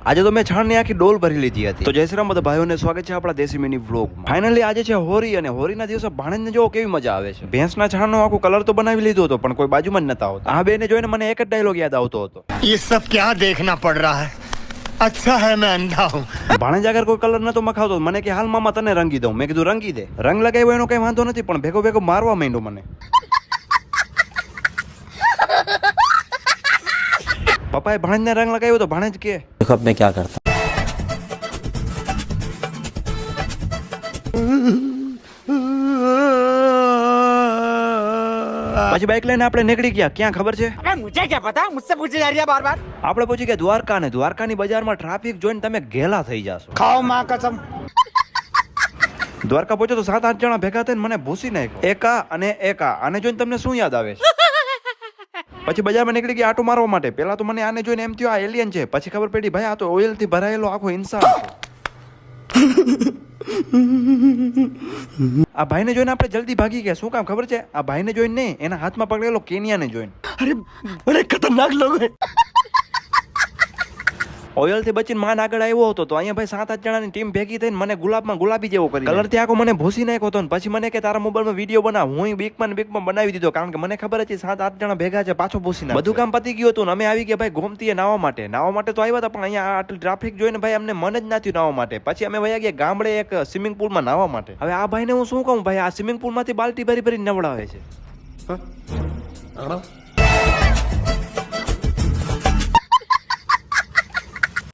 આજે તો મેં છાણની આખી ડોલ ભરી લીધી હતી. તો જય શ્રી રામ બધા ભાઈઓને, સ્વાગત છે આપણા દેશી મિની વ્લોગમાં. ફાઇનલી આજે છે હોરી, અને હોરીના દિવસે ભાણેજને જોવો કેવી મજા આવે છે. ભેંસના છાણનો આખો કલર તો બનાવી લીધો હતો, પણ કોઈ બાજુમાં જ નતા આવતા. આ બેને જોઈને મને એક જ ડાયલોગ યાદ આવતો હતો, ये सब क्या देखना पड़ रहा है, अच्छा है मैं अंधा हूँ. ભાણેજ આગળ કોઈ કલર નતો મખાવતો. મને કે હાલ મામા તને રંગી દઉં. મેં કીધું રંગી દે. રંગ લગાવ્યો એનો કઈ વાંધો નથી, પણ ભેગો ભેગો મારવા માંડ્યો મને. પપ્પાએ ભાણેજને રંગ લગાવ્યો તો ભાણેજ કે देखो अब मैं क्या करता પછી બાઇક લઈને આપણે નીકળી ગયા. ક્યાં ખબર છે? अबे मुझे क्या पता, मुझसे पूछे जा रही है बार बार. આપણે પહોંચી ગયા દ્વારકા, ને દ્વારકાની બજારમાં ટ્રાફિક જોઈને તમે ઘેલા થઈ જાશો. खाओ माँ कसम. દ્વારકા પહોંચો તો 7-8 જણા ભેગા થઈને મને ભૂસી નાખ્યો. એકા અને એકા. આને જોઈને તમને શું યાદ આવે છે? પછી બજારમાં નીકળી ગયા આટો મારવા માટે. પેલા તો મને આને જોઈને એમ થયું આ એલિયન છે. પછી ખબર પડી ભાઈ આ તો ઓઇલ થી ભરાયેલો આખો ઇન્સાન છે. આ ભાઈને જોઈને આપણે જલ્દી ભાગી ગયા. શું કામ ખબર છે? આ ભાઈને જોઈને નહીં, એના હાથમાં પકડેલો કેનિયાને જોઈને. अरे बड़े खतरनाक लोग हैं. ઓઇલ થી બચીને માન આગળ આવ્યો હતો, તો અહીંયા ભાઈ 7-8 જણાની ટીમ ભેગી થઈને મને ગુલાબમાં ગુલાબી જેવો કરી કલર થી આખો મને ભૂસી નાખ્યો હતો. પછી મને કે તારા મોબાઈલમાં વિડીયો બનાવ. હું બીકમાં બનાવી દીધો, કારણ કે મને ખબર હતી 7-8 જણા ભેગા છે, પાછો ભૂસી નાખ. બધું કામ પતી ગયું હતું ને અમે આવી ગયા ભાઈ ગોમતીએ નાવા માટે. નાવા માટે તો આવ્યા હતા, પણ અહીંયા આટલી ટ્રાફિક જોઈને ભાઈ અમને મન જ ના થયું નાવા માટે. પછી અમે વયા ગયા ગામડે એક સ્વિમિંગ પુલમાં નાવા માટે. હવે આ ભાઈને હું શું કહું ભાઈ, આ સ્વિમિંગ પુલમાંથી બાલ્ટી ભરી ભરી નવડાવે છે.